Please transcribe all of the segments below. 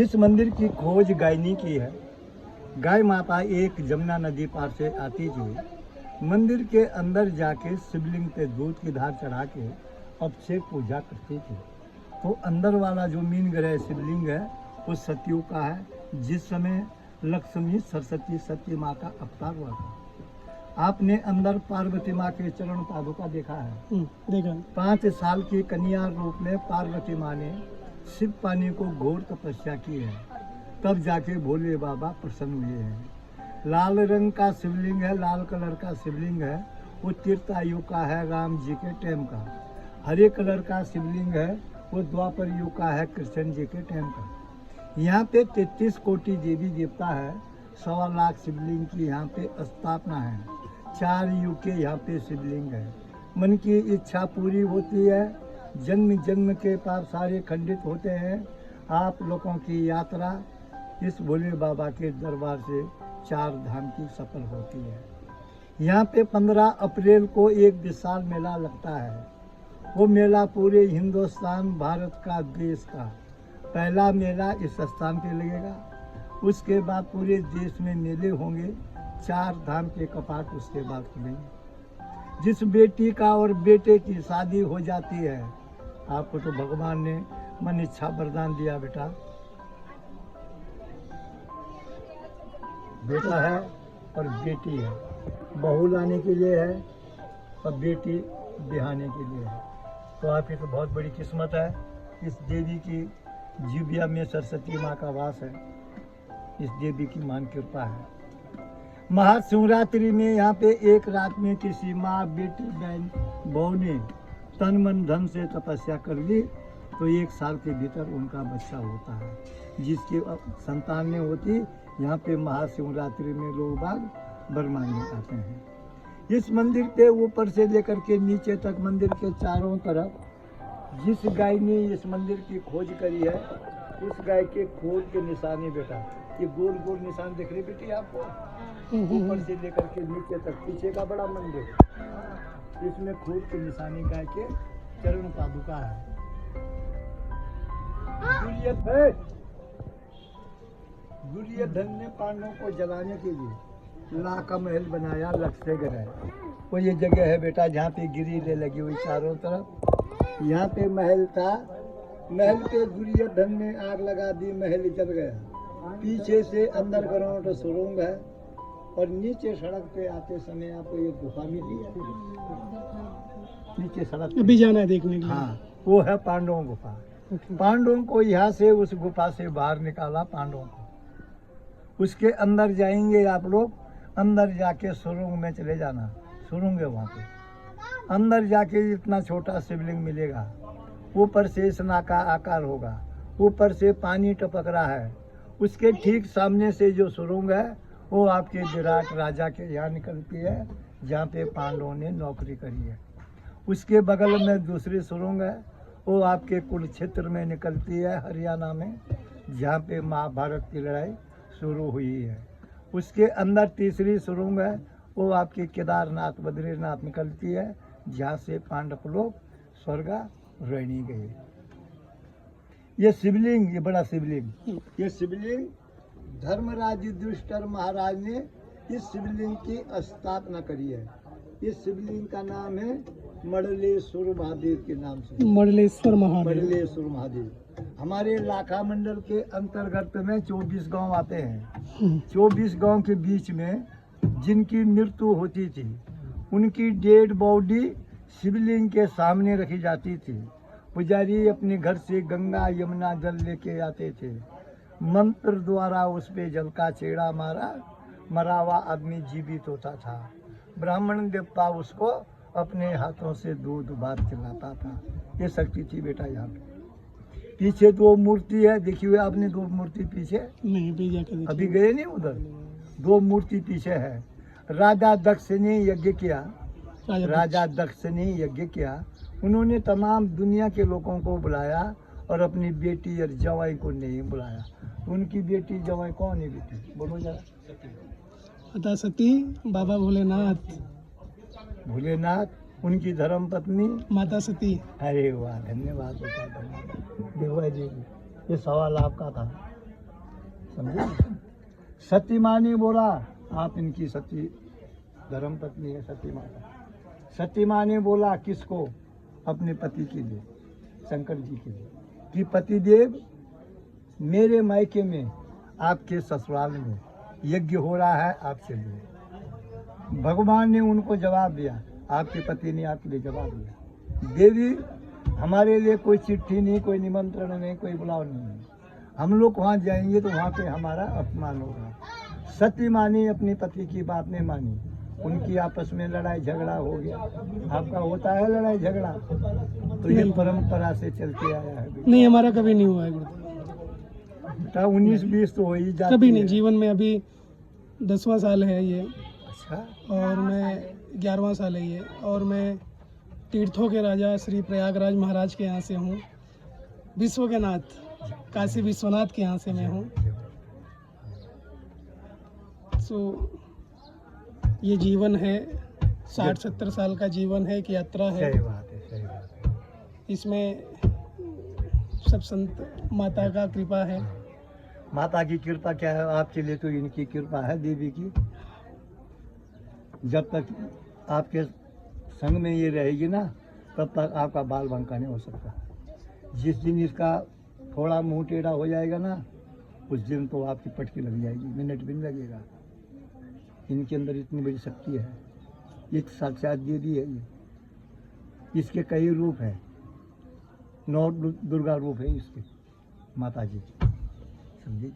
इस मंदिर की खोज गायनी की है। गाय माता एक जमुना नदी पार से आती थी। मंदिर के अंदर जाके शिवलिंग पे दूध की धार चढ़ा के अभिषेक पूजा करती थी। तो अंदर वाला जो मीन ग्रह शिवलिंग है वो सतयुग का है, जिस समय लक्ष्मी सरस्वती सती माँ का अवतार हुआ था। आपने अंदर पार्वती माँ के चरण पादुका देखा है? देखा। 5 साल की कन्या रूप में पार्वती माँ ने शिव पानी को घोर तपस्या की है, तब जाके भोले बाबा प्रसन्न हुए हैं। लाल रंग का शिवलिंग है, लाल कलर का शिवलिंग है, वो त्रेता युग का है, राम जी के टाइम का। हरे कलर का शिवलिंग है, वो द्वापर युग का है, कृष्ण जी के टाइम का। यहाँ पे 33 कोटि देवी देवता है, 1.25 लाख शिवलिंग की यहाँ पे स्थापना है। 4 युग के यहाँ पे शिवलिंग है। मन की इच्छा पूरी होती है, जन्म जन्म के पाप सारे खंडित होते हैं। आप लोगों की यात्रा इस भोले बाबा के दरबार से 4 धाम की सफल होती है। यहाँ पे 15 अप्रैल को एक विशाल मेला लगता है। वो मेला पूरे हिंदुस्तान भारत का देश का पहला मेला इस स्थान पे लगेगा। उसके बाद पूरे देश में मेले होंगे। 4 धाम के कपाट उसके बाद खुलेंगे। जिस बेटी का और बेटे की शादी हो जाती है, आपको तो भगवान ने मन इच्छा वरदान दिया, बेटा बेटा है और बेटी है, बहू लाने के लिए है और बेटी बिहाने के लिए है। तो आपकी तो बहुत बड़ी किस्मत है। इस देवी की जीविया में सरस्वती माँ का वास है। इस देवी की मान कृपा है। महाशिवरात्रि में यहाँ पे एक रात में किसी माँ बेटी बहन बहू ने तन मन धन से तपस्या कर ली तो 1 साल के भीतर उनका बच्चा होता है। जिसकी संतान नहीं होती, यहाँ पे महाशिवरात्रि में लोग बाग वर मांगने आते हैं। इस मंदिर के ऊपर से लेकर के नीचे तक मंदिर के चारों तरफ जिस गाय ने इस मंदिर की खोज करी है, उस गाय के खोज के निशाने, बेटा ये गोल गोल निशान दिख रहे बेटी आपको, ऊपर से लेकर के नीचे तक पीछे का बड़ा मंदिर, इसमें खोज के निशाने गाय के चरण पादुका है। दुर्योधन ने पांडवों को जलाने के लिए ला का महल बनाया, लक्ष्य ग्रह। वो ये जगह है बेटा जहाँ पे गिरिलें लगी हुई चारों तरफ। यहाँ पे महल था, महल पे दुर्योधन ने आग लगा दी, महल जल गया। पीछे से अंदर ग्राउंड सुरंग है और नीचे सड़क पे आते समय आपको ये गुफा मिली है। नीचे सड़क अभी जाना है देखने के लिए। हाँ, वो है पांडवों गुफा। पांडवों को यहाँ से उस गुफा से बाहर निकाला पांडवों को। उसके अंदर जाएंगे आप लोग, अंदर जाके सुरंग में चले जाना, सुरंग है वहाँ पे। अंदर जाके इतना छोटा शिवलिंग मिलेगा, ऊपर से स्नान का आकार होगा, ऊपर से पानी टपक रहा है। उसके ठीक सामने से जो सुरंग है वो आपके विराट राजा के यहाँ निकलती है, जहाँ पे पांडवों ने नौकरी करी है। उसके बगल में दूसरी सुरंग है, वो आपके कुरुक्षेत्र में निकलती है, हरियाणा में, जहाँ पे महाभारत की लड़ाई शुरू हुई है। उसके अंदर तीसरी सुरंग है, वो आपके केदारनाथ बद्रीनाथ निकलती है, जहाँ से पांडव लोग स्वर्गारोहणी गए। ये शिवलिंग, ये बड़ा शिवलिंग, ये शिवलिंग धर्मराज युधिष्ठिर महाराज ने इस शिवलिंग की स्थापना करी है। इस शिवलिंग का नाम है मंडलेश्वर महादेव के नाम से, मंडलेश्वर महादेव। मंडलेश्वर महादेव। हमारे लाखा मंडल के अंतर्गत में 24 गांव आते हैं। 24 गांव के बीच में जिनकी मृत्यु होती थी, उनकी डेड बॉडी शिवलिंग के सामने रखी जाती थी। पुजारी अपने घर से गंगा यमुना जल लेके आते थे, मंत्र द्वारा उस पे जल का छेड़ा मारा, मरा हुआ आदमी जीवित होता था। ब्राह्मण देवता उसको अपने हाथों से दूध भात खिलाता था। ये शक्ति थी बेटा यहाँ पे। पीछे 2 मूर्ति है, देखी हुई आपने 2 मूर्ति पीछे? नहीं, अभी जाकर अभी गए नहीं उधर। 2 मूर्ति पीछे है। राजा दक्ष ने यज्ञ किया, राजा दक्ष ने यज्ञ किया। उन्होंने तमाम दुनिया के लोगों को बुलाया और अपनी बेटी और जवाई को नहीं बुलाया। उनकी बेटी जवाई कौन है बेटी, बोलो जरा? माता सती, बाबा भोलेनाथ। भोलेनाथ, उनकी धर्म पत्नी माता सती। अरे वाह, धन्यवाद बेटा, धन्यवाद। देवा जी, ये सवाल आपका था। सती माँ ने बोला, आप इनकी सती धर्म पत्नी है सती माता। सती माँ ने बोला किसको? अपने पति के लिए, शंकर जी के लिए, कि पतिदेव मेरे मायके में आपके ससुराल में यज्ञ हो रहा है, आप चलिए। भगवान ने उनको जवाब दिया, आपके पति ने आपके लिए जवाब दिया, देवी हमारे लिए कोई चिट्ठी नहीं, कोई निमंत्रण नहीं, कोई बुलाव नहीं, हम लोग वहाँ जाएंगे तो वहाँ पे हमारा अपमान होगा। सती मानी अपने पति की बात नहीं मानी, उनकी आपस में लड़ाई झगड़ा हो गया। आपका होता है लड़ाई झगड़ा? तो ये परंपरा से चलते आया है नहीं, हमारा कभी नहीं हुआ है गुरुदेव। बेटा। 19-20 तो हो ही जाती कभी नहीं, है। जीवन में अभी 10वां साल है ये, अच्छा, और मैं 11वां साल है ये, और मैं तीर्थों के राजा श्री प्रयागराज महाराज के यहाँ से हूँ, विश्व के नाथ काशी विश्वनाथ के यहाँ से मैं हूँ। सो ये जीवन है, 60-70 साल का जीवन है, एक यात्रा है। सही बात है, सही बात है। इसमें सब संत माता का कृपा है। माता की कृपा क्या है आपके लिए? तो इनकी कृपा है देवी की। जब तक आपके संग में ये रहेगी ना, तब तक आपका बाल बांका नहीं हो सकता। जिस दिन इसका थोड़ा मुंह टेढ़ा हो जाएगा ना, उस दिन तो आपकी पटकी लग जाएगी, मिनट भी नहीं लगेगा। इनके अंदर इतनी बड़ी शक्ति है, एक साक्षात देवी है ये। इसके कई रूप हैं, 9 दुर्गा रूप है इसके, माता जी की, समझिए।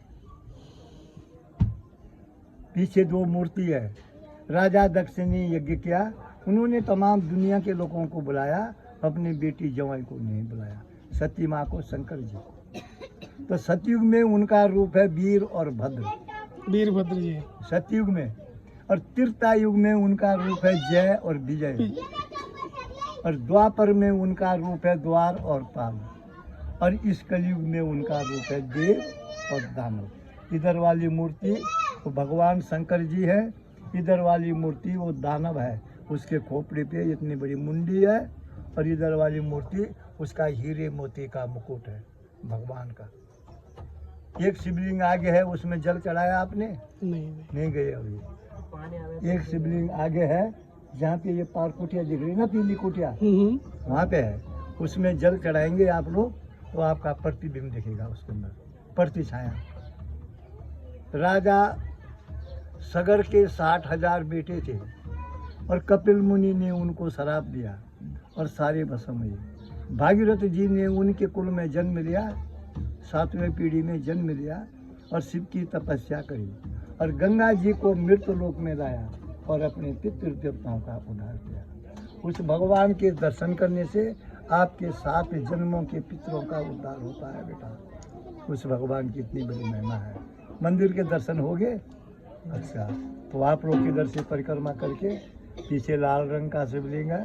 पीछे 2 मूर्ति है। राजा दक्ष ने यज्ञ किया, उन्होंने तमाम दुनिया के लोगों को बुलाया, अपनी बेटी जवाई को नहीं बुलाया, सती माँ को, शंकर जी को। तो सतयुग में उनका रूप है वीर और भद्र, वीरभद्र जी। सतयुग में। और त्रेता युग में उनका रूप है जय और विजय। और द्वापर में उनका रूप है द्वार और पाल। और इस कलयुग में उनका रूप है देव और दानव। इधर वाली मूर्ति वो भगवान शंकर जी है, इधर वाली मूर्ति वो दानव है, उसके खोपड़ी पे इतनी बड़ी मुंडी है। और इधर वाली मूर्ति उसका हीरे मोती का मुकुट है, भगवान का। एक शिवलिंग आगे है, उसमें जल चढ़ाया आपने? नहीं गए अभी। एक शिवलिंग आगे है, जहाँ पे ये पार कुटिया दिख रही है ना, पीली कुटिया, वहाँ पे है, उसमें जल चढ़ाएंगे आप लोग तो आपका प्रतिबिंब दिखेगा उसके अंदर, प्रतिछाया। राजा सगर के 60,000 बेटे थे, और कपिल मुनि ने उनको शराप दिया और सारे भस्म हुए। भागीरथ जी ने उनके कुल में जन्म लिया, 7वें पीढ़ी में जन्म लिया, और शिव की तपस्या करी, और गंगा जी को मृत लोक में लाया, और अपने पितृ देवताओं का उद्धार किया। उस भगवान के दर्शन करने से आपके 7 जन्मों के पितरों का उद्धार होता है बेटा। उस भगवान की इतनी बड़ी महिमा है। मंदिर के दर्शन हो गए? अच्छा, तो आप लोग इधर से परिक्रमा करके, पीछे लाल रंग का शिवलिंग है,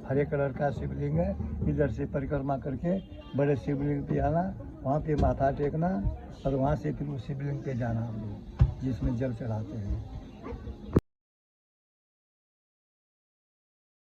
हरे कलर का शिवलिंग है, इधर से परिक्रमा करके बड़े शिवलिंग पे आना, वहाँ पे माथा टेकना, और वहाँ से फिर उस शिवलिंग पे जाना हम लोग, जिसमें जल चढ़ाते हैं।